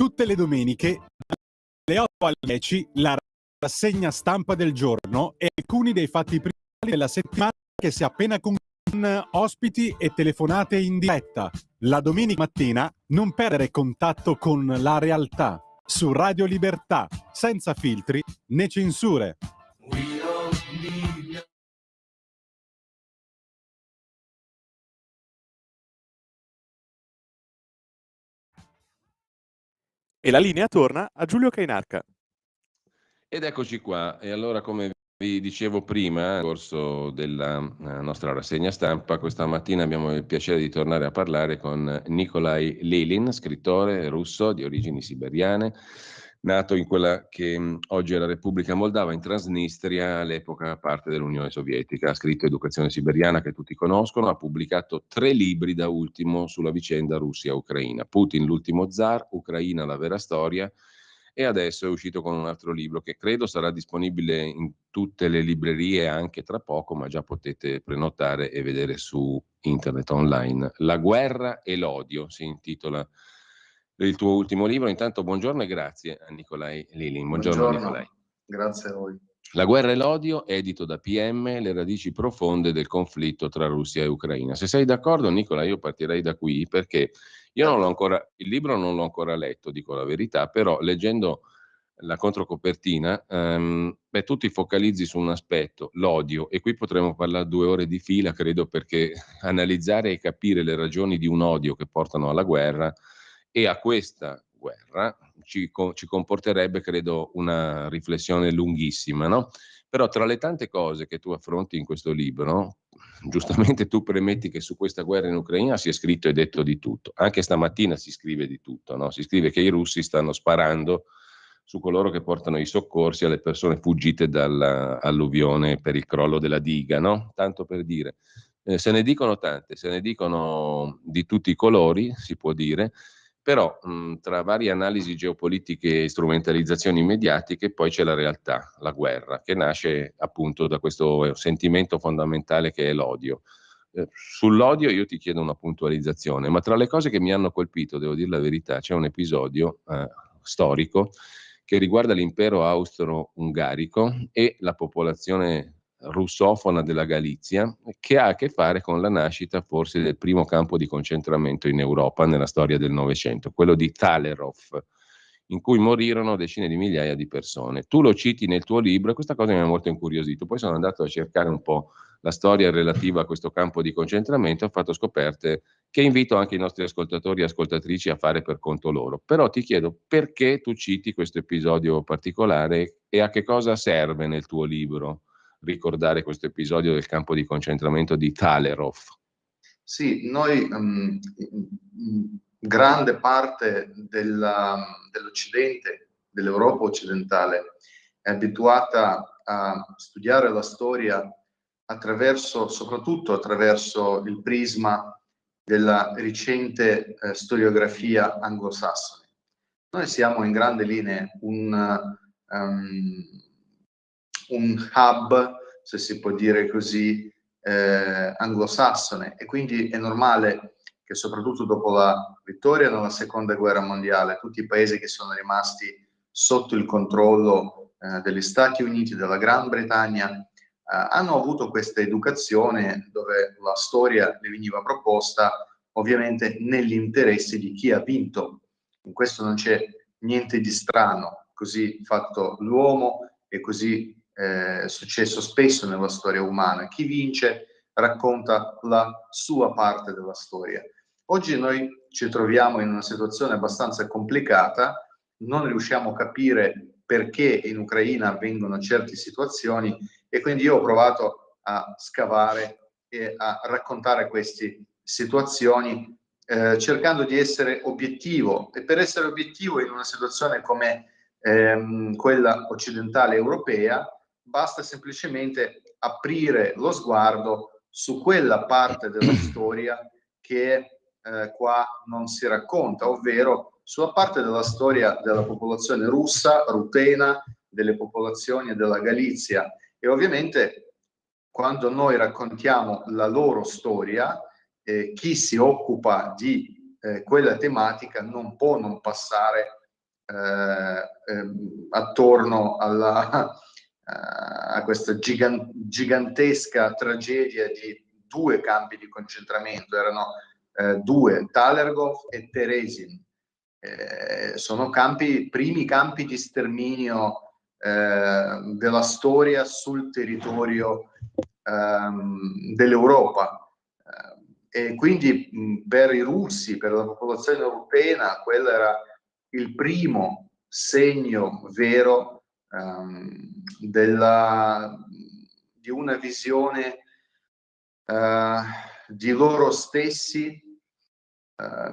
Tutte le domeniche, dalle 8 alle 10, la rassegna stampa del giorno e alcuni dei fatti principali della settimana che si è appena conclusa, con ospiti e telefonate in diretta. La domenica mattina non perdere contatto con la realtà su Radio Libertà, senza filtri né censure. E la linea torna a Giulio Cainarca. Ed eccoci qua. E allora, come vi dicevo prima, nel corso della nostra rassegna stampa, questa mattina abbiamo il piacere di tornare a parlare con Nikolai Lilin, scrittore russo di origini siberiane, nato in quella che oggi è la Repubblica Moldava, in Transnistria, all'epoca parte dell'Unione Sovietica. Ha scritto Educazione siberiana, che tutti conoscono, ha pubblicato 3 libri, da ultimo sulla vicenda Russia-Ucraina: Putin, l'ultimo zar, Ucraina, la vera storia, e adesso è uscito con un altro libro che credo sarà disponibile in tutte le librerie anche tra poco, ma già potete prenotare e vedere su internet online. La guerra e l'odio si intitola il tuo ultimo libro. Intanto buongiorno e grazie a Nikolai Lilin. Buongiorno Nikolai. Grazie a voi. La guerra e l'odio, edito da PM, le radici profonde del conflitto tra Russia e Ucraina. Se sei d'accordo, Nicola, io partirei da qui, perché io non l'ho ancora, il libro non l'ho ancora letto, dico la verità, però leggendo la controcopertina, tu ti focalizzi su un aspetto, l'odio, e qui potremmo parlare 2 ore di fila, credo, perché analizzare e capire le ragioni di un odio che portano alla guerra e a questa guerra ci comporterebbe, credo, una riflessione lunghissima, no? Però tra le tante cose che tu affronti in questo libro, giustamente tu premetti che su questa guerra in Ucraina si è scritto e detto di tutto. Anche stamattina si scrive di tutto, no? Si scrive che i russi stanno sparando su coloro che portano i soccorsi alle persone fuggite dall'alluvione per il crollo della diga, no? Tanto per dire. Se ne dicono tante, se ne dicono di tutti i colori, si può dire, però tra varie analisi geopolitiche e strumentalizzazioni mediatiche poi c'è la realtà, la guerra, che nasce appunto da questo sentimento fondamentale che è l'odio. Sull'odio io ti chiedo una puntualizzazione, ma tra le cose che mi hanno colpito, devo dire la verità, c'è un episodio storico che riguarda l'impero austro-ungarico e la popolazione russofona della Galizia, che ha a che fare con la nascita forse del primo campo di concentramento in Europa nella storia del Novecento, quello di Talerov, in cui morirono decine di migliaia di persone. Tu lo citi nel tuo libro e questa cosa mi ha molto incuriosito. Poi sono andato a cercare un po' la storia relativa a questo campo di concentramento e ho fatto scoperte che invito anche i nostri ascoltatori e ascoltatrici a fare per conto loro. Però ti chiedo perché tu citi questo episodio particolare e a che cosa serve nel tuo libro ricordare questo episodio del campo di concentramento di Talerov. Sì, noi grande parte dell'Occidente, dell'Europa occidentale, è abituata a studiare la storia soprattutto attraverso il prisma della recente storiografia anglosassone. Noi siamo in grandi linee un hub, se si può dire così, anglosassone, e quindi è normale che soprattutto dopo la vittoria nella seconda guerra mondiale tutti i paesi che sono rimasti sotto il controllo degli Stati Uniti, della Gran Bretagna, hanno avuto questa educazione dove la storia le veniva proposta ovviamente negli interessi di chi ha vinto. In questo non c'è niente di strano, così fatto l'uomo e così è successo spesso nella storia umana. Chi vince racconta la sua parte della storia. Oggi noi ci troviamo in una situazione abbastanza complicata, non riusciamo a capire perché in Ucraina avvengono certe situazioni e quindi io ho provato a scavare e a raccontare queste situazioni cercando di essere obiettivo, e per essere obiettivo in una situazione come quella occidentale europea basta semplicemente aprire lo sguardo su quella parte della storia che qua non si racconta, ovvero sulla parte della storia della popolazione russa, rutena, delle popolazioni della Galizia. E ovviamente quando noi raccontiamo la loro storia, chi si occupa di quella tematica non può non passare attorno a questa gigantesca tragedia di 2 campi di concentramento. Erano 2, Talergov e Terezin. Sono primi campi di sterminio della storia sul territorio dell'Europa. E quindi per i russi, per la popolazione europea, quello era il primo segno vero di una visione di loro stessi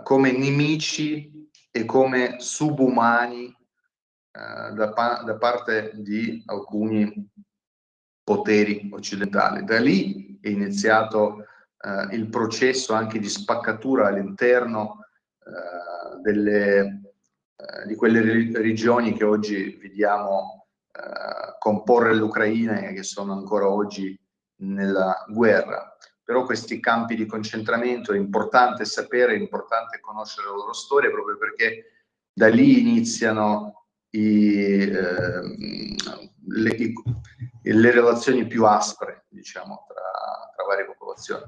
come nemici e come subumani da parte di alcuni poteri occidentali. Da lì è iniziato il processo anche di spaccatura all'interno di quelle regioni che oggi vediamo comporre l'Ucraina e che sono ancora oggi nella guerra. Però questi campi di concentramento è importante sapere, è importante conoscere la loro storia, proprio perché da lì iniziano le relazioni più aspre, diciamo, tra varie popolazioni.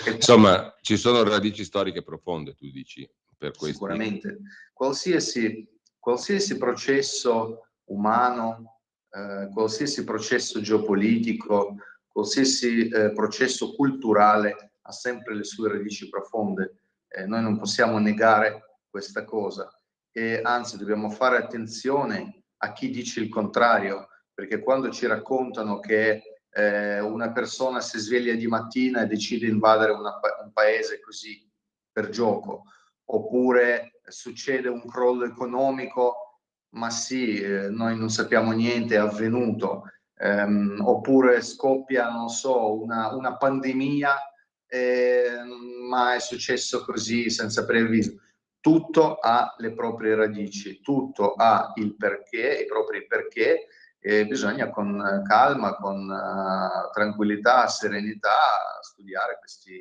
Insomma, ci sono radici storiche profonde, tu dici, per questo. Sicuramente. Qualsiasi processo umano, qualsiasi processo geopolitico, qualsiasi processo culturale ha sempre le sue radici profonde. Noi non possiamo negare questa cosa e anzi dobbiamo fare attenzione a chi dice il contrario, perché quando ci raccontano che una persona si sveglia di mattina e decide di invadere un paese così per gioco, oppure succede un crollo economico, ma sì, noi non sappiamo niente, è avvenuto, oppure scoppia, non so, una pandemia, ma è successo così senza preavviso. Tutto ha le proprie radici, tutto ha il perché, i propri perché, e bisogna con calma, con tranquillità, serenità studiare questi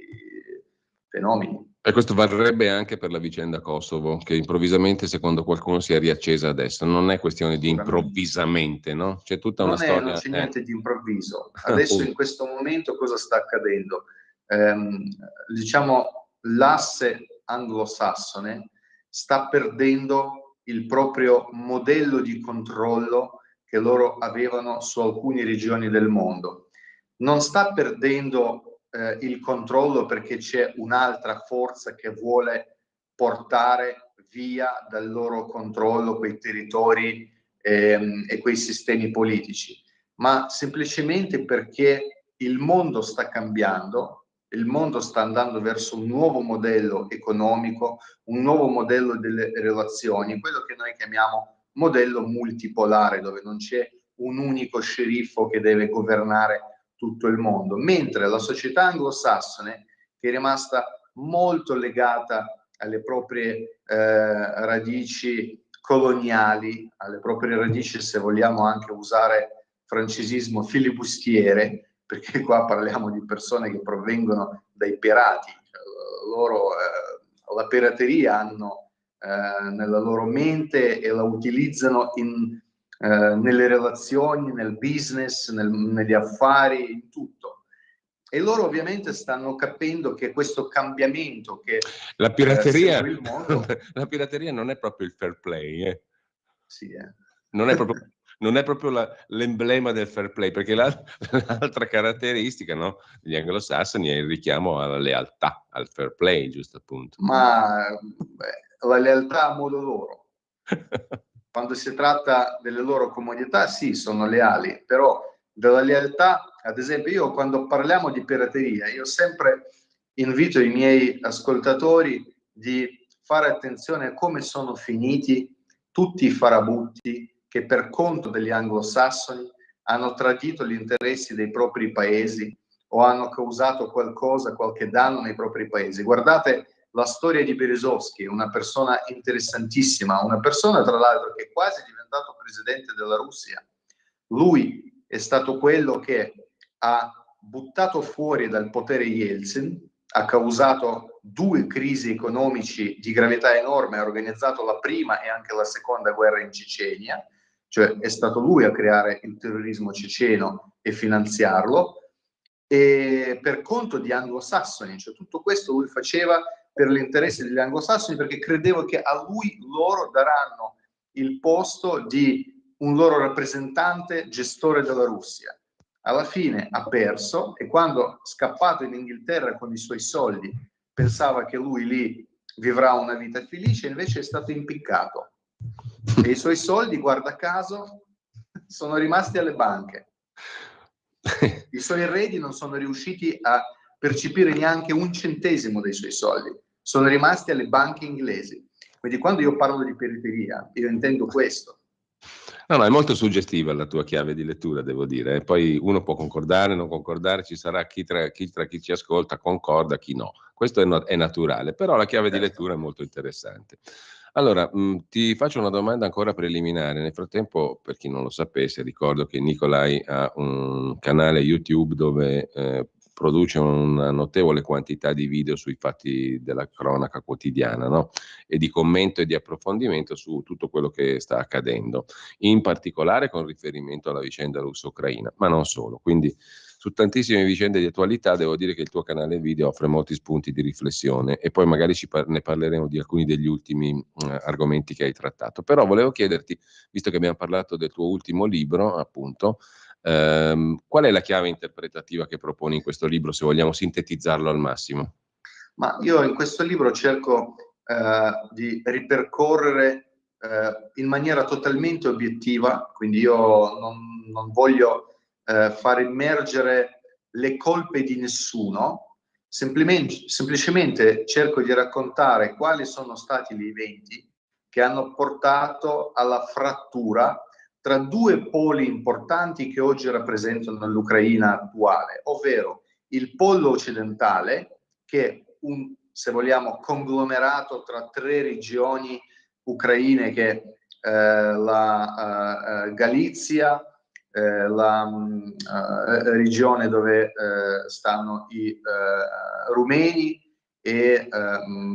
fenomeni. E questo varrebbe anche per la vicenda Kosovo, che improvvisamente, secondo qualcuno, si è riaccesa adesso. Non è questione di improvvisamente, no? C'è tutta una storia. Non c'è niente di improvviso. Adesso in questo momento cosa sta accadendo? Diciamo, l'asse anglosassone sta perdendo il proprio modello di controllo che loro avevano su alcune regioni del mondo. Non sta perdendo il controllo perché c'è un'altra forza che vuole portare via dal loro controllo quei territori e quei sistemi politici, ma semplicemente perché il mondo sta cambiando, il mondo sta andando verso un nuovo modello economico, un nuovo modello delle relazioni, quello che noi chiamiamo modello multipolare, dove non c'è un unico sceriffo che deve governare tutto il mondo, mentre la società anglosassone, che è rimasta molto legata alle proprie radici coloniali, alle proprie radici, se vogliamo anche usare francesismo, filibustiere, perché qua parliamo di persone che provengono dai pirati, loro la pirateria hanno nella loro mente e la utilizzano nelle relazioni, nel business, negli affari, in tutto. E loro ovviamente stanno capendo che questo cambiamento che la pirateria, segue il mondo, la pirateria non è proprio il fair play, sì, non è proprio l'emblema del fair play, perché l'altra caratteristica, no, degli anglosassoni è il richiamo alla lealtà, al fair play, giusto appunto. Ma la lealtà a modo loro. Quando si tratta delle loro comodità, sì, sono leali, però della lealtà, ad esempio, io quando parliamo di pirateria, io sempre invito i miei ascoltatori di fare attenzione a come sono finiti tutti i farabutti che per conto degli anglosassoni hanno tradito gli interessi dei propri paesi o hanno causato qualche danno nei propri paesi. Guardate la storia di Berezovsky, una persona interessantissima, una persona tra l'altro che è quasi diventato presidente della Russia. Lui è stato quello che ha buttato fuori dal potere Yeltsin, ha causato due crisi economici di gravità enorme, ha organizzato la prima e anche la seconda guerra in Cecenia, cioè è stato lui a creare il terrorismo ceceno e finanziarlo, e per conto di anglosassoni, cioè tutto questo lui faceva per l'interesse degli anglosassoni, perché credeva che a lui loro daranno il posto di un loro rappresentante gestore della Russia. Alla fine ha perso, e quando scappato in Inghilterra con i suoi soldi pensava che lui lì vivrà una vita felice, invece è stato impiccato e i suoi soldi, guarda caso, sono rimasti alle banche. I suoi eredi non sono riusciti a percepire neanche un centesimo dei suoi soldi, sono rimasti alle banche inglesi. Quindi quando io parlo di periferia, io intendo questo. No, è molto suggestiva la tua chiave di lettura, devo dire. Poi uno può concordare, non concordare, ci sarà chi tra chi ci ascolta concorda, chi no. Questo è naturale, però la chiave di lettura è molto interessante. Allora, ti faccio una domanda ancora preliminare. Nel frattempo, per chi non lo sapesse, ricordo che Nicolai ha un canale YouTube dove produce una notevole quantità di video sui fatti della cronaca quotidiana, no? E di commento e di approfondimento su tutto quello che sta accadendo, in particolare con riferimento alla vicenda russo-ucraina, ma non solo. Quindi su tantissime vicende di attualità devo dire che il tuo canale video offre molti spunti di riflessione, e poi magari ne parleremo di alcuni degli ultimi argomenti che hai trattato. Però volevo chiederti, visto che abbiamo parlato del tuo ultimo libro, appunto, qual è la chiave interpretativa che proponi in questo libro, se vogliamo sintetizzarlo al massimo? Ma io in questo libro cerco di ripercorrere in maniera totalmente obiettiva, quindi io non voglio far immergere le colpe di nessuno, semplicemente cerco di raccontare quali sono stati gli eventi che hanno portato alla frattura tra due poli importanti che oggi rappresentano l'Ucraina attuale, ovvero il polo occidentale, che è un, se vogliamo, conglomerato tra tre regioni ucraine, che la Galizia, la regione dove stanno i rumeni, e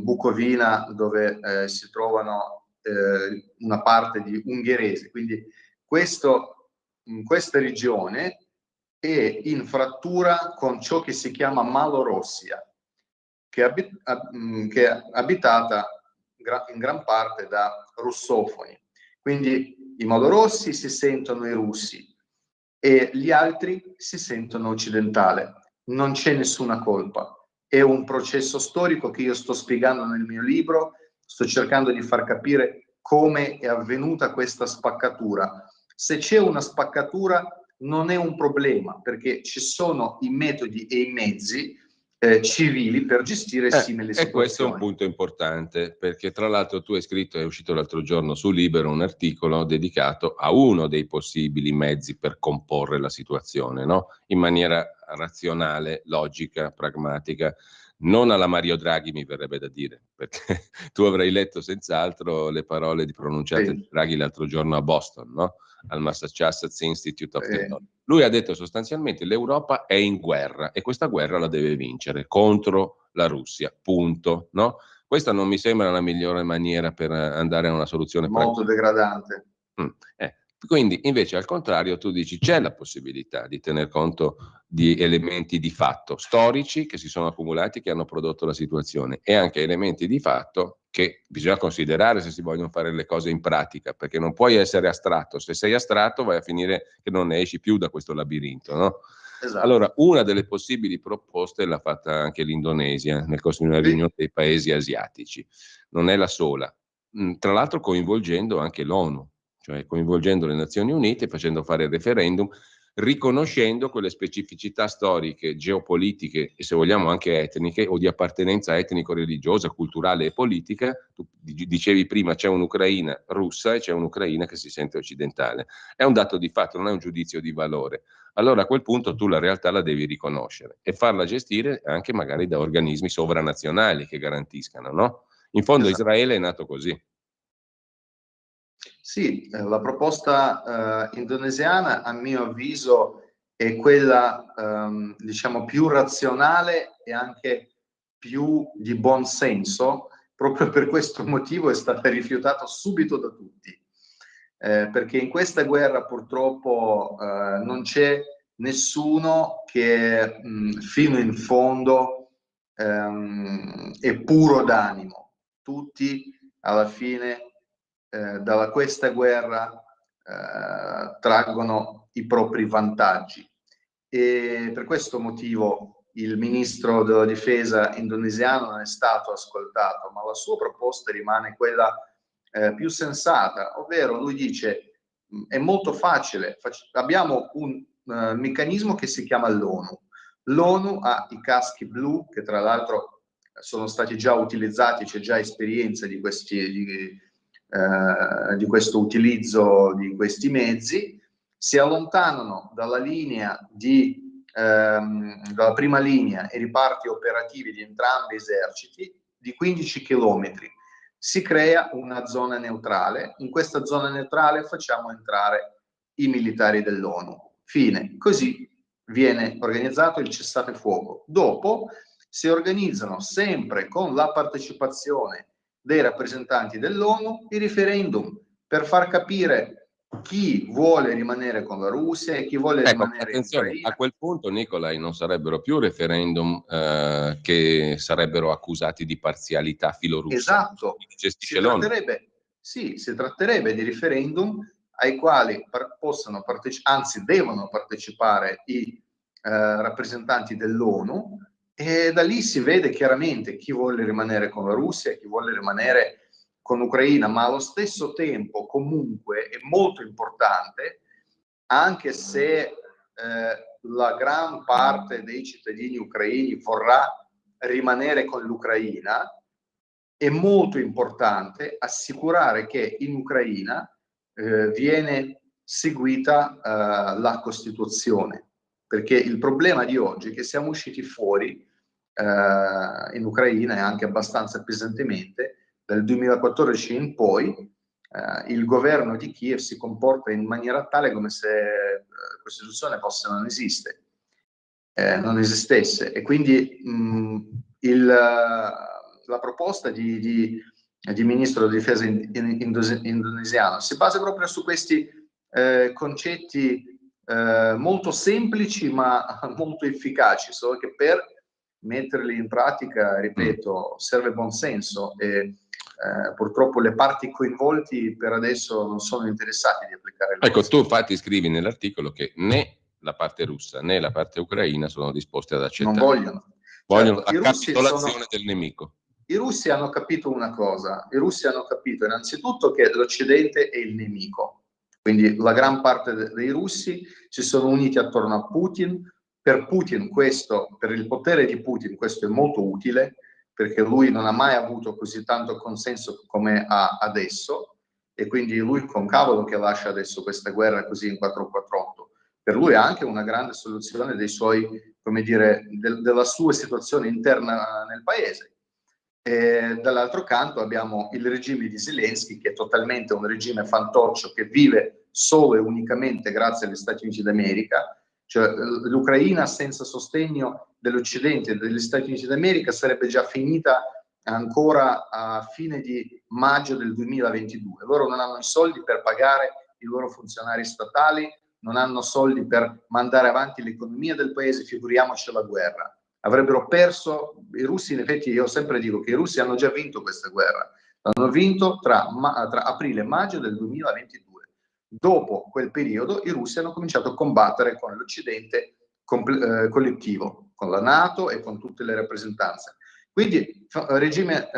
Bucovina, dove si trovano una parte di ungheresi. Quindi questa regione è in frattura con ciò che si chiama Malorossia, che è abitata in gran parte da russofoni. Quindi i malorossi si sentono i russi e gli altri si sentono occidentali. Non c'è nessuna colpa. È un processo storico che io sto spiegando nel mio libro, sto cercando di far capire come è avvenuta questa spaccatura. Se c'è una spaccatura non è un problema, perché ci sono i metodi e i mezzi civili per gestire simili situazioni. E questo è un punto importante, perché tra l'altro tu hai scritto, è uscito l'altro giorno su Libero, un articolo dedicato a uno dei possibili mezzi per comporre la situazione, no? In maniera razionale, logica, pragmatica, non alla Mario Draghi, mi verrebbe da dire, perché tu avrai letto senz'altro le parole pronunciate di Draghi l'altro giorno a Boston, no? Al Massachusetts Institute of Technology. Lui ha detto sostanzialmente: l'Europa è in guerra e questa guerra la deve vincere contro la Russia, punto, no? Questa non mi sembra la migliore maniera per andare a una soluzione molto degradante. Quindi invece al contrario tu dici c'è la possibilità di tener conto di elementi di fatto storici che si sono accumulati, che hanno prodotto la situazione, e anche elementi di fatto che bisogna considerare se si vogliono fare le cose in pratica, perché non puoi essere astratto. Se sei astratto vai a finire che non ne esci più da questo labirinto, no? Esatto. Allora, una delle possibili proposte l'ha fatta anche l'Indonesia nel corso di una riunione dei paesi asiatici. Non è la sola, tra l'altro coinvolgendo anche l'ONU, cioè coinvolgendo le Nazioni Unite, facendo fare il referendum, riconoscendo quelle specificità storiche, geopolitiche e, se vogliamo, anche etniche, o di appartenenza etnico-religiosa, culturale e politica. Tu dicevi prima, c'è un'Ucraina russa e c'è un'Ucraina che si sente occidentale. È un dato di fatto, non è un giudizio di valore. Allora a quel punto tu la realtà la devi riconoscere e farla gestire anche magari da organismi sovranazionali che garantiscano, no? In fondo Esatto. Israele è nato così. Sì, la proposta indonesiana, a mio avviso, è quella diciamo più razionale e anche più di buon senso, proprio per questo motivo è stata rifiutata subito da tutti, perché in questa guerra purtroppo non c'è nessuno che fino in fondo è puro d'animo. Tutti alla fine da questa guerra traggono i propri vantaggi, e per questo motivo il ministro della difesa indonesiano non è stato ascoltato, ma la sua proposta rimane quella più sensata, ovvero lui dice è molto facile, abbiamo un meccanismo che si chiama l'ONU. L'ONU ha i caschi blu, che tra l'altro sono stati già utilizzati, c'è già esperienza di questo utilizzo di questi mezzi, si allontanano dalla linea dalla prima linea e riparti operativi di entrambi gli eserciti di 15 chilometri. Si crea una zona neutrale, in questa zona neutrale facciamo entrare i militari dell'ONU. Fine. Così viene organizzato il cessate fuoco. Dopo si organizzano sempre con la partecipazione dei rappresentanti dell'ONU i referendum per far capire chi vuole rimanere con la Russia e chi vuole rimanere in Ucraina. A quel punto, Nicolai, non sarebbero più referendum che sarebbero accusati di parzialità filorussa. Esatto, si tratterebbe di referendum ai quali possono anzi devono partecipare i rappresentanti dell'ONU, e da lì si vede chiaramente chi vuole rimanere con la Russia e chi vuole rimanere con l'Ucraina, ma allo stesso tempo comunque è molto importante, anche se la gran parte dei cittadini ucraini vorrà rimanere con l'Ucraina, è molto importante assicurare che in Ucraina viene seguita la Costituzione, perché il problema di oggi è che siamo usciti fuori in Ucraina, e anche abbastanza pesantemente, dal 2014 in poi il governo di Kiev si comporta in maniera tale come se la Costituzione fosse non esistesse, e quindi la proposta di ministro della difesa indonesiano si basa proprio su questi concetti molto semplici ma molto efficaci, solo che per metterli in pratica, ripeto, serve buon senso, e purtroppo le parti coinvolti per adesso non sono interessati di applicare le tu infatti scrivi nell'articolo che né la parte russa né la parte ucraina sono disposte ad accettare. Non vogliono La capitolazione del nemico. I russi hanno capito una cosa, i russi hanno capito innanzitutto che l'Occidente è il nemico, quindi la gran parte dei russi si sono uniti attorno a Putin. Per Putin per il potere di Putin questo è molto utile, perché lui non ha mai avuto così tanto consenso come ha adesso, e quindi lui con cavolo che lascia adesso questa guerra così in 448. Per lui è anche una grande soluzione dei suoi, come dire, della sua situazione interna nel paese. E dall'altro canto abbiamo il regime di Zelensky, che è totalmente un regime fantoccio, che vive solo e unicamente grazie agli Stati Uniti d'America. Cioè, l'Ucraina senza sostegno dell'Occidente e degli Stati Uniti d'America sarebbe già finita ancora a fine di maggio del 2022. Loro non hanno i soldi per pagare i loro funzionari statali, non hanno soldi per mandare avanti l'economia del paese, figuriamoci la guerra. Avrebbero perso, i russi, in effetti io sempre dico che i russi hanno già vinto questa guerra, l'hanno vinto tra aprile e maggio del 2022. Dopo quel periodo i russi hanno cominciato a combattere con l'Occidente collettivo, con la NATO e con tutte le rappresentanze. Quindi il regime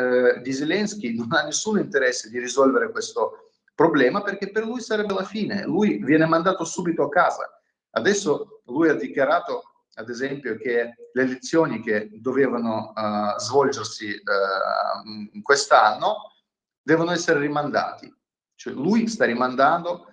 di Zelensky non ha nessun interesse di risolvere questo problema, perché per lui sarebbe la fine. Lui viene mandato subito a casa. Adesso lui ha dichiarato, ad esempio, che le elezioni che dovevano svolgersi quest'anno devono essere rimandati. Cioè lui sta rimandando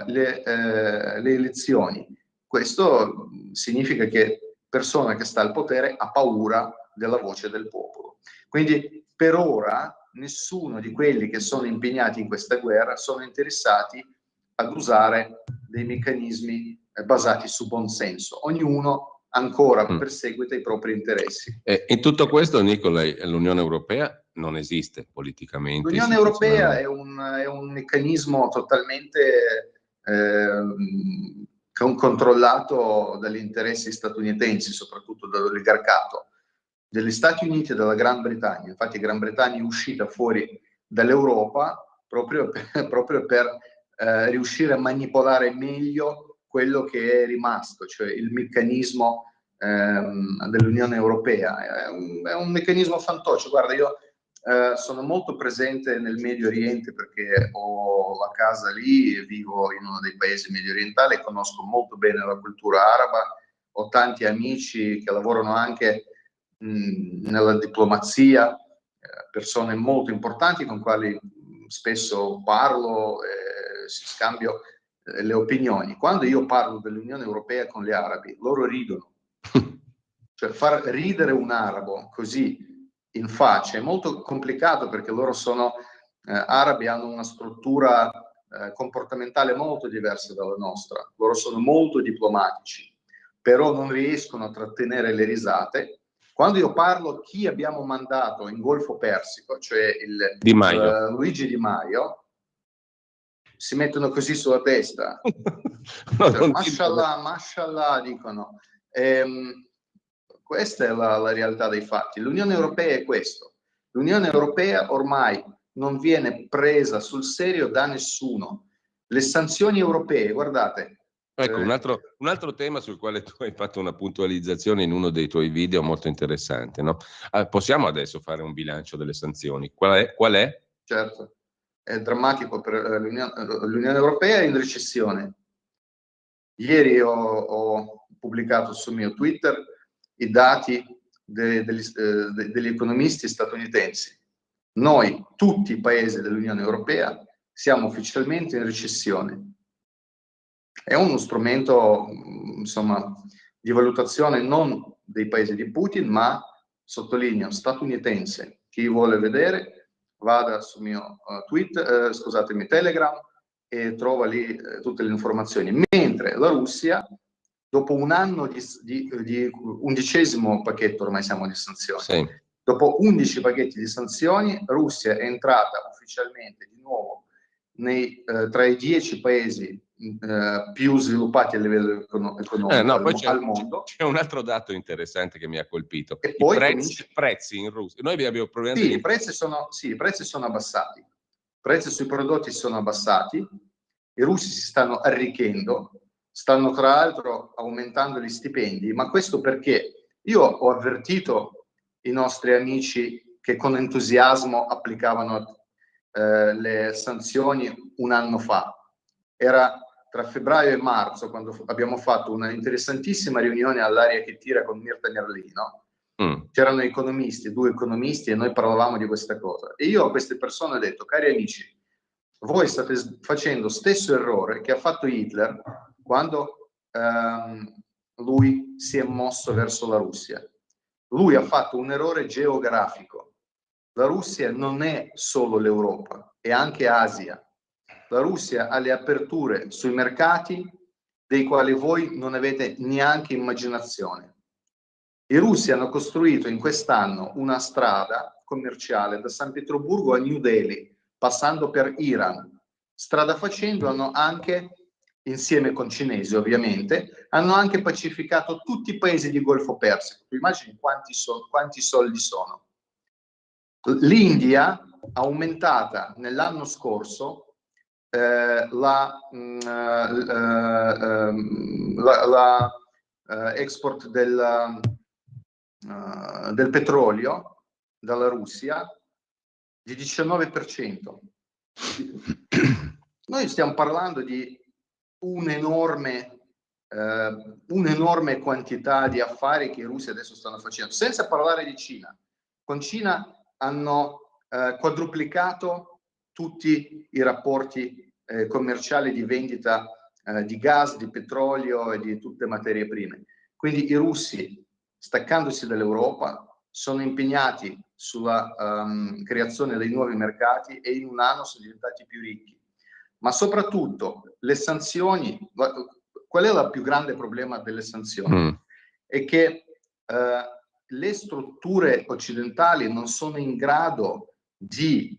le elezioni. Questo significa che persona che sta al potere ha paura della voce del popolo. Quindi per ora nessuno di quelli che sono impegnati in questa guerra sono interessati ad usare dei meccanismi basati su buon senso. Ognuno ancora perseguita i propri interessi. In tutto questo, Nicola, l'Unione Europea non esiste politicamente. L'Unione Europea è un meccanismo totalmente controllato dagli interessi statunitensi, soprattutto dall'oligarcato degli Stati Uniti e dalla Gran Bretagna. Infatti Gran Bretagna è uscita fuori dall'Europa proprio per riuscire a manipolare meglio quello che è rimasto, cioè il meccanismo dell'Unione Europea. È un meccanismo fantoccio. Guarda, io sono molto presente nel Medio Oriente perché ho la casa lì e vivo in uno dei paesi medio orientali, conosco molto bene la cultura araba, ho tanti amici che lavorano anche nella diplomazia, persone molto importanti con quali spesso parlo e si scambio le opinioni. Quando io parlo dell'Unione Europea con gli arabi, loro ridono. Cioè far ridere un arabo così in faccia è molto complicato perché loro sono arabi, hanno una struttura comportamentale molto diversa dalla nostra. Loro sono molto diplomatici, però non riescono a trattenere le risate. Quando io parlo chi abbiamo mandato in Golfo Persico, cioè Luigi Di Maio, si mettono così sulla testa. Cioè, mashallah, dicono. Questa è la realtà dei fatti. L'Unione Europea è questo. L'Unione Europea ormai non viene presa sul serio da nessuno. Le sanzioni europee, guardate. Ecco, un altro tema sul quale tu hai fatto una puntualizzazione in uno dei tuoi video molto interessante, no? Possiamo adesso fare un bilancio delle sanzioni. Qual è? Certo, è drammatico per l'Unione Europea, è in recessione. Ieri ho pubblicato sul mio Twitter i dati degli economisti statunitensi. Noi, tutti i paesi dell'Unione Europea, siamo ufficialmente in recessione. È uno strumento, insomma, di valutazione non dei paesi di Putin, ma, sottolineo, statunitense. Chi vuole vedere, vada sul mio Telegram e trova lì tutte le informazioni. Mentre la Russia, dopo un anno di 11° pacchetto, ormai siamo di sanzioni, sì. Dopo 11 pacchetti di sanzioni, Russia è entrata ufficialmente di nuovo tra i 10 paesi più sviluppati a livello economico al mondo. C'è un altro dato interessante che mi ha colpito. E poi prezzi in Russia. Noi abbiamo problemi. Sì, i prezzi sono abbassati. I prezzi sui prodotti sono abbassati. I russi si stanno arricchendo, stanno tra l'altro aumentando gli stipendi, ma questo perché io ho avvertito i nostri amici che con entusiasmo applicavano le sanzioni un anno fa. Era tra febbraio e marzo, quando abbiamo fatto una interessantissima riunione all'aria che tira con Mirta Merlino. C'erano economisti, 2 economisti, e noi parlavamo di questa cosa. E io a queste persone ho detto: cari amici, voi state facendo lo stesso errore che ha fatto Hitler quando lui si è mosso verso la Russia. Lui ha fatto un errore geografico. La Russia non è solo l'Europa, è anche Asia. La Russia ha le aperture sui mercati dei quali voi non avete neanche immaginazione. I russi hanno costruito in quest'anno una strada commerciale da San Pietroburgo a New Delhi, passando per Iran. Strada facendo hanno anche, insieme con cinesi ovviamente, hanno anche pacificato tutti i paesi di Golfo Persico. Tu immagini quanti soldi sono. L'India ha aumentata nell'anno scorso export del petrolio dalla Russia di 19%. Noi stiamo parlando di un'enorme quantità di affari che i russi adesso stanno facendo, senza parlare di Cina. Con Cina hanno quadruplicato tutti i rapporti commerciali di vendita di gas, di petrolio e di tutte le materie prime. Quindi i russi, staccandosi dall'Europa, sono impegnati sulla creazione dei nuovi mercati e in un anno sono diventati più ricchi. Ma soprattutto le sanzioni, qual è il più grande problema delle sanzioni? è che le strutture occidentali non sono in grado di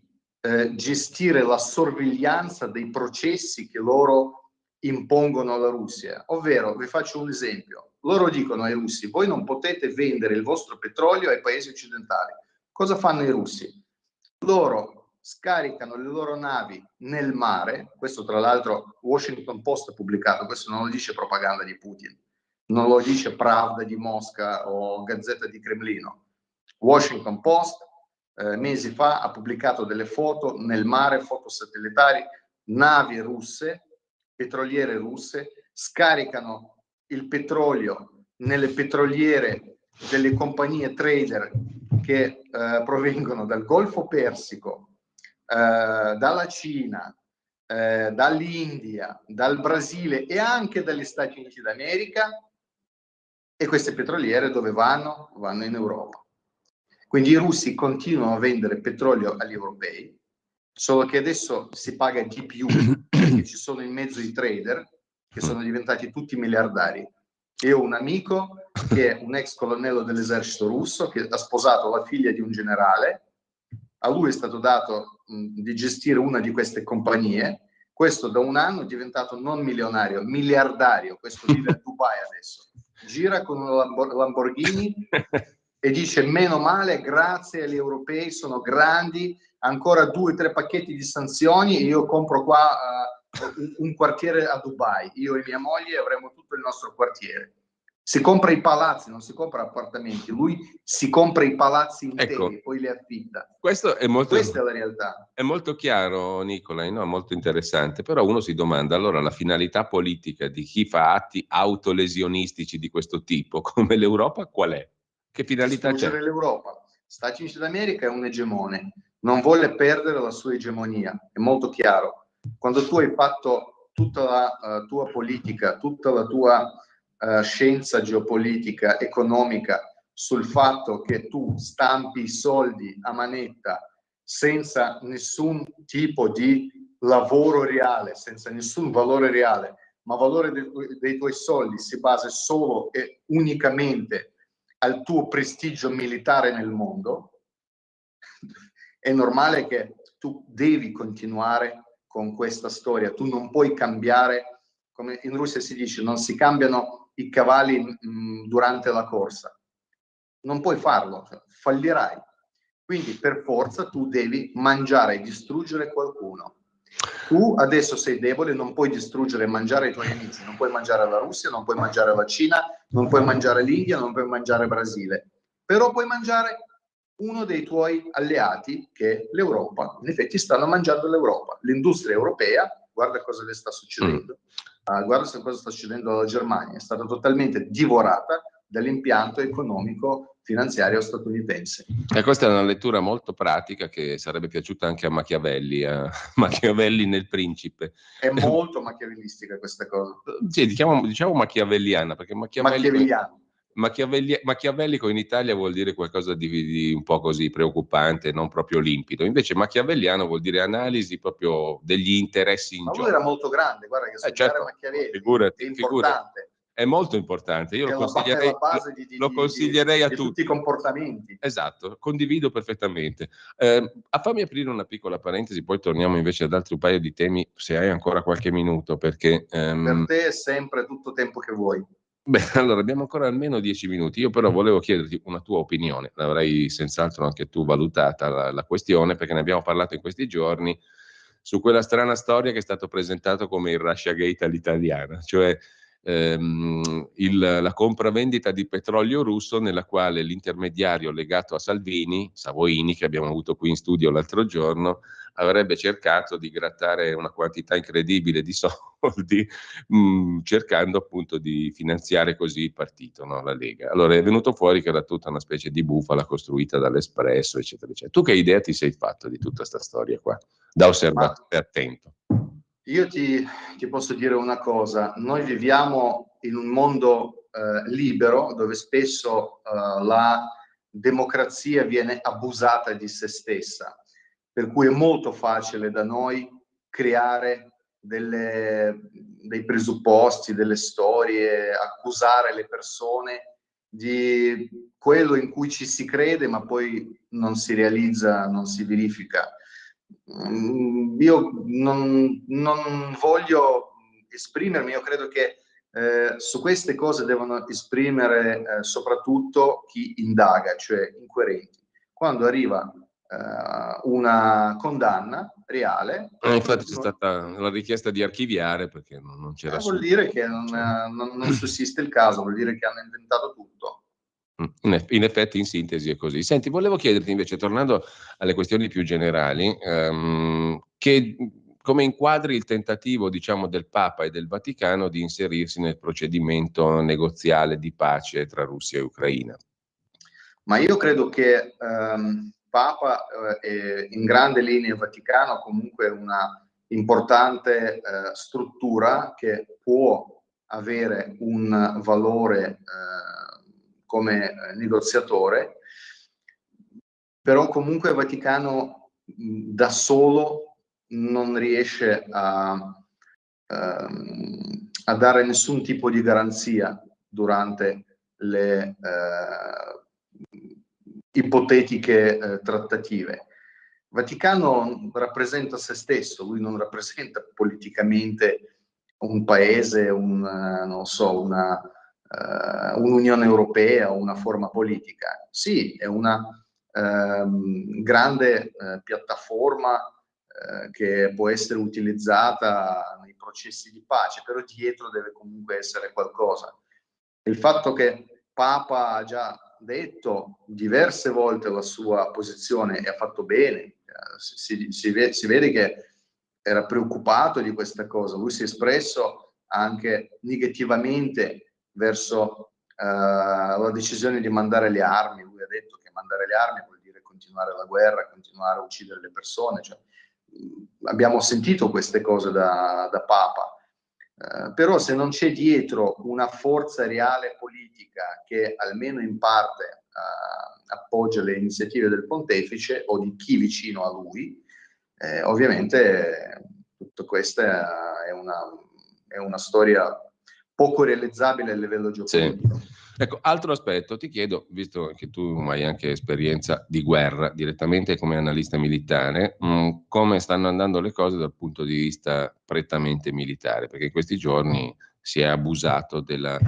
gestire la sorveglianza dei processi che loro impongono alla Russia. Ovvero, vi faccio un esempio, loro dicono ai russi: voi non potete vendere il vostro petrolio ai paesi occidentali. Cosa fanno i russi? Loro scaricano le loro navi nel mare. Questo tra l'altro Washington Post ha pubblicato, questo non lo dice propaganda di Putin, non lo dice Pravda di Mosca o Gazzetta di Cremlino. Washington Post mesi fa ha pubblicato delle foto nel mare, foto satellitari, navi russe, petroliere russe, scaricano il petrolio nelle petroliere delle compagnie trader che provengono dal Golfo Persico, dalla Cina, dall'India, dal Brasile e anche dagli Stati Uniti d'America. E queste petroliere dove vanno? Vanno in Europa. Quindi i russi continuano a vendere petrolio agli europei, solo che adesso si paga di più perché ci sono in mezzo i trader che sono diventati tutti miliardari. Io ho un amico che è un ex colonnello dell'esercito russo che ha sposato la figlia di un generale, a lui è stato dato di gestire una di queste compagnie. Questo da un anno è diventato non milionario, miliardario. Questo vive a Dubai adesso, gira con una Lamborghini e dice: meno male, grazie agli europei, sono grandi, ancora 2 o 3 pacchetti di sanzioni e io compro qua un quartiere a Dubai, io e mia moglie avremo tutto il nostro quartiere. Si compra i palazzi, non si compra appartamenti, lui si compra i palazzi interi, ecco, poi li affitta. Questa è la realtà. È molto chiaro, Nicola, no? Molto interessante, però uno si domanda allora la finalità politica di chi fa atti autolesionistici di questo tipo, come l'Europa, qual è? Che finalità c'è? L'Europa. Stati Uniti d'America è un egemone, non vuole perdere la sua egemonia, è molto chiaro. Quando tu hai fatto tutta la tua politica, tutta la tua scienza geopolitica, economica, sul fatto che tu stampi i soldi a manetta senza nessun tipo di lavoro reale, senza nessun valore reale, ma valore dei tuoi soldi si basa solo e unicamente al tuo prestigio militare nel mondo, è normale che tu devi continuare con questa storia. Tu non puoi cambiare, come in Russia si dice, non si cambiano i cavalli durante la corsa. Non puoi farlo, fallirai. Quindi per forza tu devi mangiare e distruggere qualcuno. Tu adesso sei debole, non puoi distruggere e mangiare i tuoi amici, non puoi mangiare la Russia, non puoi mangiare la Cina, non puoi mangiare l'India, non puoi mangiare il Brasile, però puoi mangiare uno dei tuoi alleati, che è l'Europa. In effetti stanno mangiando l'Europa, l'industria europea. Guarda cosa le sta succedendo, guarda cosa sta succedendo alla Germania, è stata totalmente divorata dall'impianto economico finanziario statunitense. E questa è una lettura molto pratica che sarebbe piaciuta anche a Machiavelli, Machiavelli nel Principe. È molto machiavellistica questa cosa. Sì, diciamo machiavelliana, perché machiavellico in Italia vuol dire qualcosa di un po' così preoccupante, non proprio limpido. Invece machiavelliano vuol dire analisi proprio degli interessi in gioco. Ma gioco. lui era molto grande, guarda che studiare certo, Machiavelli figurati, è importante. È molto importante, io lo consiglierei, lo consiglierei a tutti. Tutti i comportamenti. Esatto, condivido perfettamente. Fammi aprire una piccola parentesi, poi torniamo invece ad altri paio di temi, se hai ancora qualche minuto, perché... Per te è sempre tutto tempo che vuoi. Beh, allora abbiamo ancora almeno 10 minuti. Io però volevo chiederti una tua opinione, l'avrai senz'altro anche tu valutata la questione, perché ne abbiamo parlato in questi giorni, su quella strana storia che è stato presentato come il Russiagate all'italiana, cioè la compravendita di petrolio russo nella quale l'intermediario legato a Salvini, Savoini, che abbiamo avuto qui in studio l'altro giorno, avrebbe cercato di grattare una quantità incredibile di soldi cercando appunto di finanziare così il partito, no? La Lega. Allora è venuto fuori che era tutta una specie di bufala costruita dall'Espresso, eccetera, eccetera. Tu che idea ti sei fatto di tutta questa storia qua, da osservatore attento? Io ti posso dire una cosa, noi viviamo in un mondo libero dove spesso la democrazia viene abusata di se stessa, per cui è molto facile da noi creare dei presupposti, delle storie, accusare le persone di quello in cui ci si crede ma poi non si realizza, non si verifica. Io non voglio esprimermi, io credo che su queste cose devono esprimere soprattutto chi indaga, cioè inquirenti. Quando arriva una condanna reale, Infatti c'è stata la richiesta di archiviare perché non c'era vuol su. dire che Cioè. non sussiste il caso, vuol dire che hanno inventato tutto. In effetti, in sintesi, è così. Senti, volevo chiederti invece, tornando alle questioni più generali, come inquadri il tentativo, diciamo, del Papa e del Vaticano di inserirsi nel procedimento negoziale di pace tra Russia e Ucraina? Ma io credo che Papa e in grande linea il Vaticano comunque una importante struttura che può avere un valore come negoziatore, però comunque il Vaticano da solo non riesce a dare nessun tipo di garanzia durante le ipotetiche trattative. Il Vaticano rappresenta se stesso, lui non rappresenta politicamente un paese, non so, un'Unione Europea, una forma politica. Sì, è una grande piattaforma che può essere utilizzata nei processi di pace, però dietro deve comunque essere qualcosa. Il fatto che Papa ha già detto diverse volte la sua posizione e ha fatto bene, si vede che era preoccupato di questa cosa, lui si è espresso anche negativamente verso la decisione di mandare le armi, lui ha detto che mandare le armi vuol dire continuare la guerra, continuare a uccidere le persone, cioè, abbiamo sentito queste cose da Papa. Però se non c'è dietro una forza reale politica che almeno in parte appoggia le iniziative del pontefice o di chi vicino a lui, ovviamente tutto questa è una storia poco realizzabile a livello geopolitico. Sì. Ecco, altro aspetto, ti chiedo, visto che tu hai anche esperienza di guerra direttamente come analista militare, come stanno andando le cose dal punto di vista prettamente militare? Perché in questi giorni si è abusato della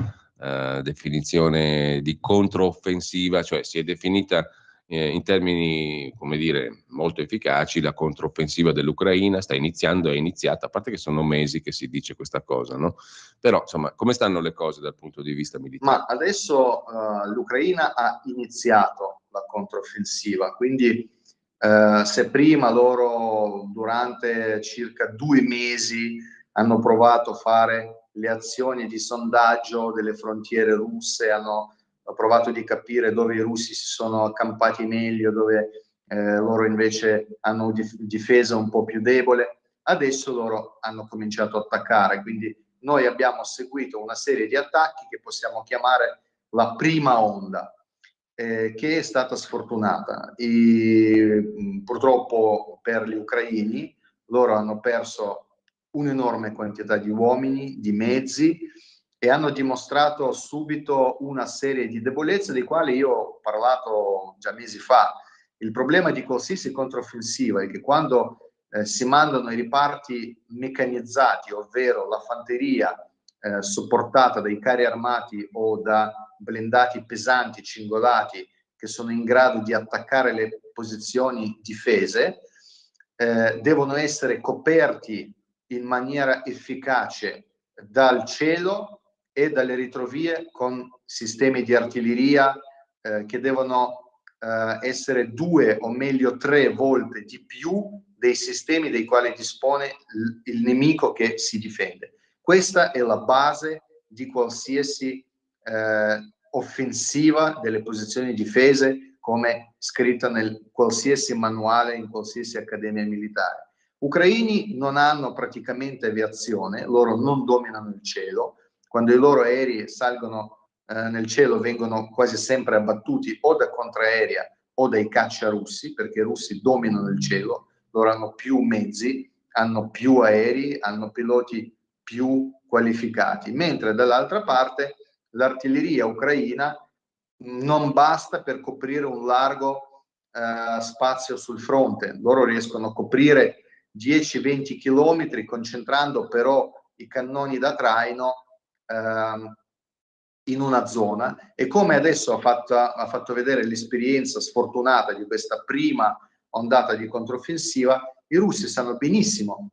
definizione di controffensiva, cioè si è definita in termini, come dire, molto efficaci la controffensiva dell'Ucraina, sta iniziando, è iniziata, a parte che sono mesi che si dice questa cosa, no? Però, insomma, come stanno le cose dal punto di vista militare? Ma adesso l'Ucraina ha iniziato la controffensiva, quindi se prima loro durante circa 2 mesi hanno provato a fare le azioni di sondaggio delle frontiere russe, hanno provato di capire dove i russi si sono accampati meglio, dove loro invece hanno difesa un po' più debole, adesso loro hanno cominciato a attaccare, quindi noi abbiamo seguito una serie di attacchi che possiamo chiamare la prima onda, che è stata sfortunata. Purtroppo per gli ucraini, loro hanno perso un'enorme quantità di uomini, di mezzi, e hanno dimostrato subito una serie di debolezze di quali io ho parlato già mesi fa. Il problema di qualsiasi controffensiva è che quando si mandano i riparti meccanizzati, ovvero la fanteria supportata dai carri armati o da blindati pesanti, cingolati, che sono in grado di attaccare le posizioni difese, devono essere coperti in maniera efficace dal cielo e dalle retrovie con sistemi di artiglieria che devono essere 2 o meglio 3 volte di più dei sistemi dei quali dispone il nemico che si difende. Questa è la base di qualsiasi offensiva delle posizioni difese, come scritta nel qualsiasi manuale, in qualsiasi accademia militare. Ucraini non hanno praticamente aviazione, loro non dominano il cielo. Quando i loro aerei salgono nel cielo vengono quasi sempre abbattuti o da contraerea o dai caccia russi, perché i russi dominano il cielo, loro hanno più mezzi, hanno più aerei, hanno piloti più qualificati, mentre dall'altra parte l'artiglieria ucraina non basta per coprire un largo spazio sul fronte. Loro riescono a coprire 10-20 chilometri concentrando però i cannoni da traino in una zona, e come adesso ha fatto vedere l'esperienza sfortunata di questa prima ondata di controffensiva, i russi sanno benissimo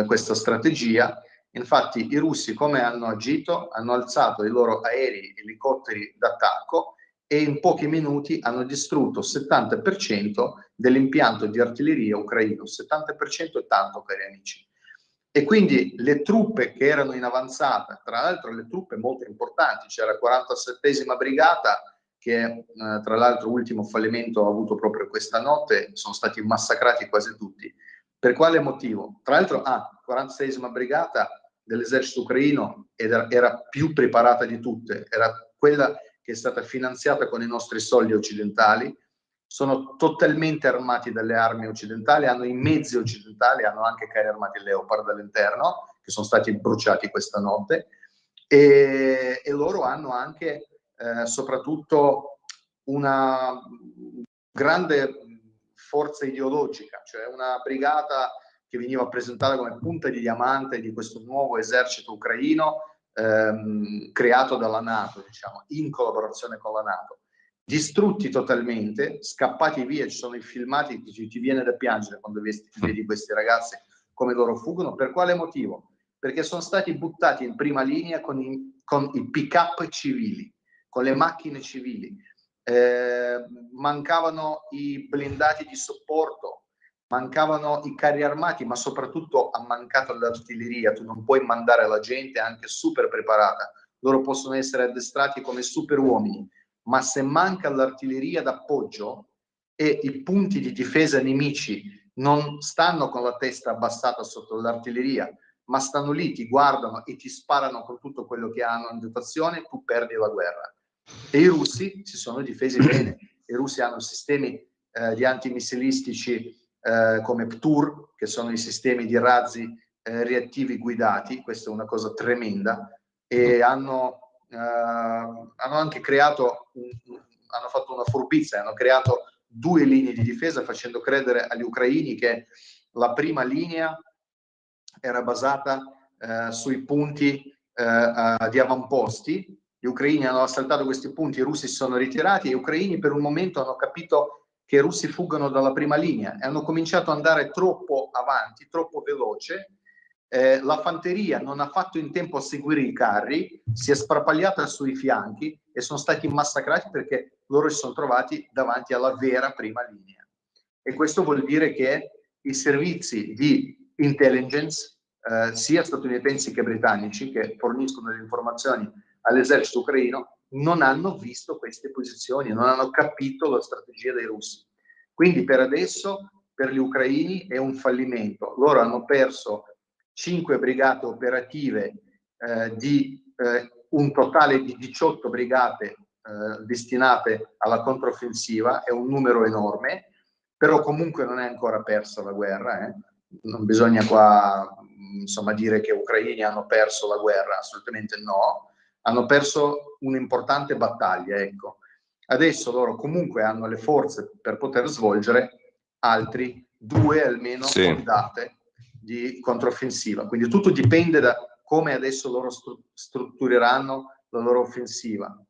questa strategia. Infatti i russi come hanno agito? Hanno alzato i loro aerei, elicotteri d'attacco, e in pochi minuti hanno distrutto il 70% dell'impianto di artiglieria ucraino. 70% è tanto, cari amici. E quindi le truppe che erano in avanzata, tra l'altro le truppe molto importanti, c'era 47esima brigata che tra l'altro ultimo fallimento ha avuto proprio questa notte, sono stati massacrati quasi tutti. Per quale motivo? Tra l'altro 46esima brigata dell'esercito ucraino era più preparata di tutte, era quella che è stata finanziata con i nostri soldi occidentali, sono totalmente armati dalle armi occidentali, hanno i mezzi occidentali, hanno anche carri armati Leopard all'interno, che sono stati bruciati questa notte, e loro hanno anche soprattutto una grande forza ideologica, cioè una brigata che veniva presentata come punta di diamante di questo nuovo esercito ucraino creato dalla NATO, diciamo, in collaborazione con la NATO. Distrutti totalmente, scappati via, ci sono i filmati che ti viene da piangere quando vedi questi ragazzi come loro fuggono. Per quale motivo? Perché sono stati buttati in prima linea con i pick-up civili, con le macchine civili. Mancavano i blindati di supporto, mancavano i carri armati, ma soprattutto ha mancato l'artiglieria. Tu non puoi mandare la gente anche super preparata, loro possono essere addestrati come super uomini, ma se manca l'artiglieria d'appoggio e i punti di difesa nemici non stanno con la testa abbassata sotto l'artiglieria, ma stanno lì, ti guardano e ti sparano con tutto quello che hanno in dotazione, tu perdi la guerra. E i russi si sono difesi bene. I russi hanno sistemi di antimissilistici come PTUR, che sono i sistemi di razzi reattivi guidati. Questa è una cosa tremenda, e hanno anche creato hanno fatto una furbizia, hanno creato 2 linee di difesa, facendo credere agli ucraini che la prima linea era basata sui punti di avamposti. Gli ucraini hanno assaltato questi punti, i russi si sono ritirati, e gli ucraini per un momento hanno capito che i russi fuggono dalla prima linea e hanno cominciato ad andare troppo avanti, troppo veloce. La fanteria non ha fatto in tempo a seguire i carri, si è sparpagliata sui fianchi e sono stati massacrati perché loro si sono trovati davanti alla vera prima linea. E questo vuol dire che i servizi di intelligence, sia statunitensi che britannici, che forniscono le informazioni all'esercito ucraino, non hanno visto queste posizioni, non hanno capito la strategia dei russi. Quindi per adesso per gli ucraini è un fallimento. Loro hanno perso 5 brigate operative di un totale di 18 brigate destinate alla controffensiva, è un numero enorme, però comunque non è ancora persa la guerra. Non bisogna qua insomma dire che gli ucraini hanno perso la guerra, assolutamente no, hanno perso un'importante battaglia, ecco. Adesso loro comunque hanno le forze per poter svolgere altri 2 almeno ondate di controffensiva, quindi tutto dipende da come adesso loro struttureranno la loro offensiva.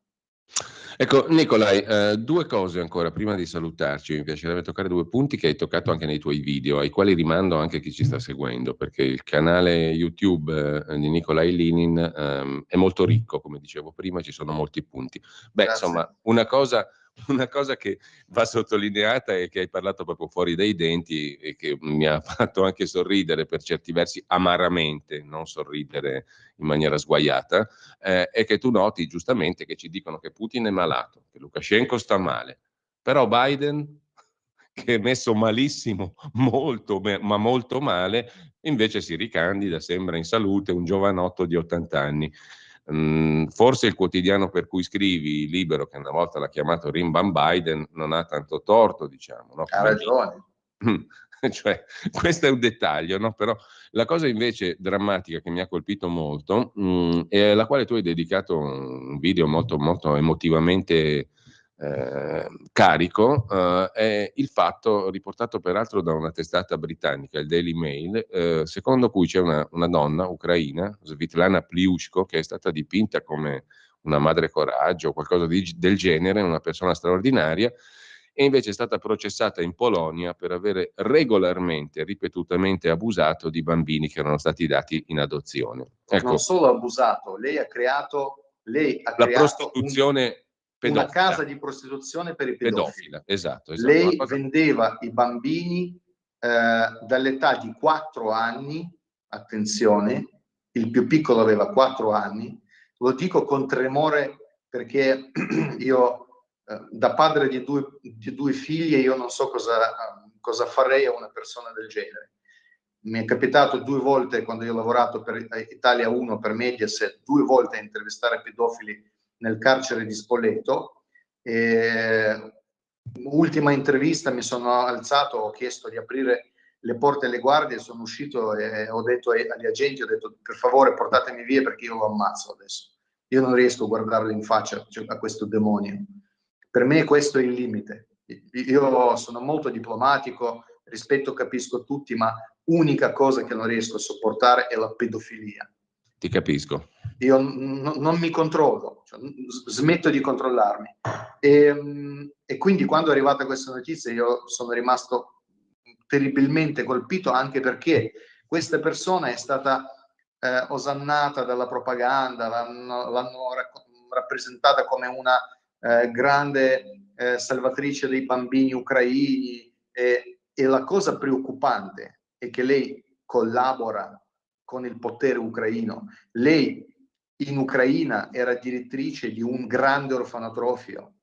Ecco, Nicolai, 2 cose ancora prima di salutarci. Mi piacerebbe toccare 2 punti che hai toccato anche nei tuoi video, ai quali rimando anche chi ci sta seguendo, perché il canale YouTube di Nicolai Linin è molto ricco, come dicevo prima, ci sono molti punti. Beh, grazie. Insomma, una cosa che va sottolineata è che hai parlato proprio fuori dai denti e che mi ha fatto anche sorridere per certi versi amaramente, non sorridere in maniera sguaiata, è che tu noti giustamente che ci dicono che Putin è malato, che Lukashenko sta male, però Biden, che è messo malissimo, molto, ma molto male, invece si ricandida, sembra in salute, un giovanotto di 80 anni. Forse il quotidiano per cui scrivi, Libero, che una volta l'ha chiamato Rimban Biden, non ha tanto torto, diciamo. No? Ha ragione. Cioè, questo è un dettaglio, no? Però la cosa invece drammatica che mi ha colpito molto, e alla quale tu hai dedicato un video molto, molto emotivamente carico, è il fatto, riportato peraltro da una testata britannica, il Daily Mail, secondo cui c'è una donna ucraina, Svitlana Pliushko, che è stata dipinta come una madre coraggio o qualcosa del genere, una persona straordinaria, e invece è stata processata in Polonia per avere regolarmente, ripetutamente abusato di bambini che erano stati dati in adozione. Ecco, non solo abusato, lei ha creato la prostituzione pedofila. Una casa di prostituzione per i pedofili. Pedofila, esatto. Lei vendeva i bambini dall'età di 4 anni, attenzione, il più piccolo aveva 4 anni, lo dico con tremore perché io da padre di due figlie io non so cosa farei a una persona del genere. Mi è capitato 2 volte, quando io ho lavorato per Italia 1 per Mediaset, 2 volte a intervistare pedofili nel carcere di Spoleto. Ultima intervista mi sono alzato, ho chiesto di aprire le porte alle guardie, sono uscito e ho detto agli agenti, ho detto per favore portatemi via perché io lo ammazzo adesso. Io non riesco a guardarlo in faccia, cioè, a questo demonio. Per me questo è il limite. Io sono molto diplomatico, rispetto, capisco tutti, ma unica cosa che non riesco a sopportare è la pedofilia. Ti capisco. Io non mi controllo, cioè, smetto di controllarmi. E quindi quando è arrivata questa notizia io sono rimasto terribilmente colpito, anche perché questa persona è stata osannata dalla propaganda, l'hanno rappresentata come una grande salvatrice dei bambini ucraini, e la cosa preoccupante è che lei collabora con il potere ucraino. Lei in Ucraina era direttrice di un grande orfanotrofio.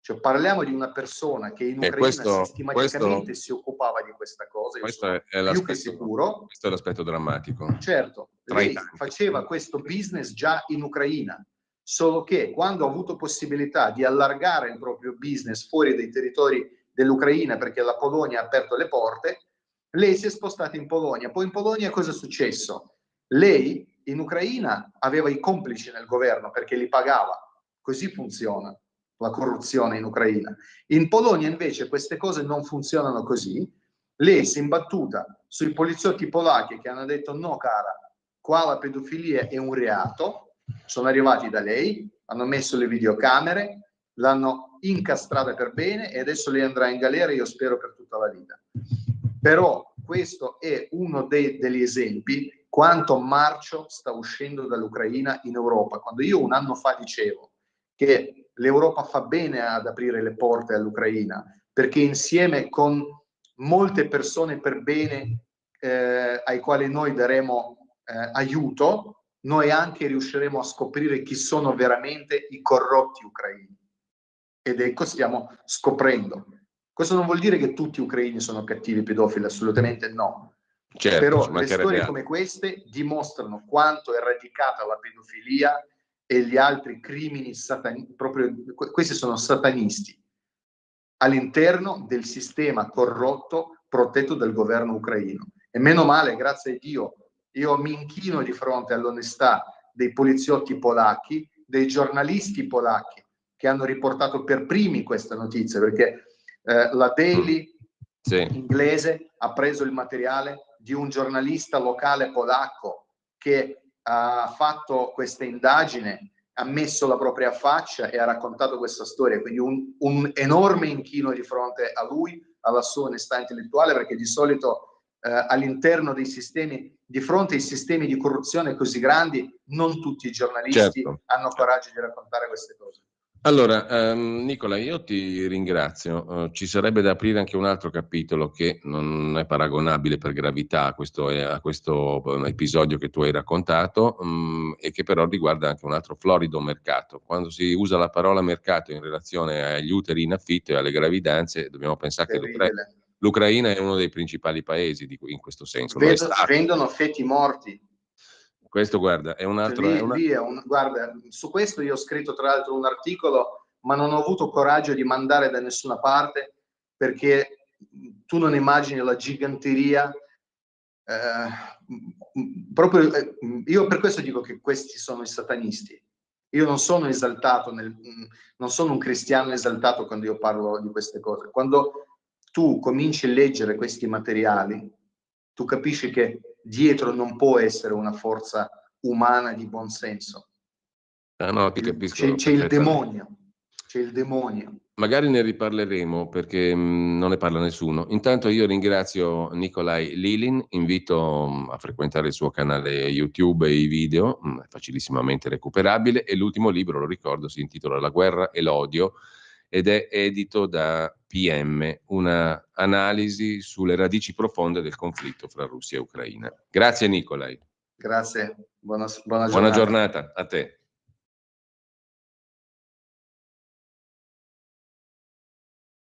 Cioè, parliamo di una persona che in Ucraina sistematicamente si occupava di questa cosa, io sono più che sicuro. Questo è l'aspetto drammatico. Certo, lei faceva questo business già in Ucraina, solo che quando ha avuto possibilità di allargare il proprio business fuori dai territori dell'Ucraina, perché la Polonia ha aperto le porte, lei si è spostata in Polonia. Poi in Polonia cosa è successo? Lei in Ucraina aveva i complici nel governo perché li pagava. Così funziona la corruzione in Ucraina. In Polonia invece queste cose non funzionano così. Lei si è imbattuta sui poliziotti polacchi che hanno detto no cara, qua la pedofilia è un reato, sono arrivati da lei, hanno messo le videocamere, l'hanno incastrata per bene e adesso lei andrà in galera, io spero per tutta la vita. Però questo è uno degli esempi quanto marcio sta uscendo dall'Ucraina in Europa. Quando io un anno fa dicevo che l'Europa fa bene ad aprire le porte all'Ucraina, perché insieme con molte persone per bene ai quali noi daremo aiuto, noi anche riusciremo a scoprire chi sono veramente i corrotti ucraini. Ed ecco, stiamo scoprendo. Questo non vuol dire che tutti gli ucraini sono cattivi pedofili, assolutamente no. Certo, però le storie come queste dimostrano quanto è radicata la pedofilia e gli altri crimini proprio questi sono satanisti all'interno del sistema corrotto protetto dal governo ucraino. E meno male, grazie a Dio, io mi inchino di fronte all'onestà dei poliziotti polacchi, dei giornalisti polacchi che hanno riportato per primi questa notizia, perché la Daily inglese ha preso il materiale di un giornalista locale polacco che ha fatto questa indagine, ha messo la propria faccia e ha raccontato questa storia, quindi un enorme inchino di fronte a lui, alla sua onestà intellettuale, perché di solito all'interno dei sistemi, di fronte ai sistemi di corruzione così grandi, non tutti i giornalisti hanno coraggio di raccontare queste cose. Allora, Nicola, io ti ringrazio. Ci sarebbe da aprire anche un altro capitolo che non è paragonabile per gravità a questo episodio che tu hai raccontato, e che però riguarda anche un altro florido mercato. Quando si usa la parola mercato in relazione agli uteri in affitto e alle gravidanze, dobbiamo pensare che l'Ucraina è uno dei principali paesi in questo senso. Vendono feti morti. Questo, guarda, è un altro... Guarda, su questo io ho scritto tra l'altro un articolo, ma non ho avuto coraggio di mandare da nessuna parte, perché tu non immagini la giganteria. Proprio io per questo dico che questi sono i satanisti. Io non sono esaltato, non sono un cristiano esaltato quando io parlo di queste cose. Quando tu cominci a leggere questi materiali, tu capisci che dietro non può essere una forza umana di buon senso. No, ti capisco C'è il perfettamente. demonio. C'è il demonio. Magari ne riparleremo perché non ne parla nessuno. Intanto io ringrazio Nikolaj Lilin, invito a frequentare il suo canale YouTube e i video, è facilissimamente recuperabile, e l'ultimo libro, lo ricordo, si intitola La guerra e l'odio ed è edito da PM, una analisi sulle radici profonde del conflitto fra Russia e Ucraina. Grazie Nikolaj. Grazie, buona Buona giornata a te.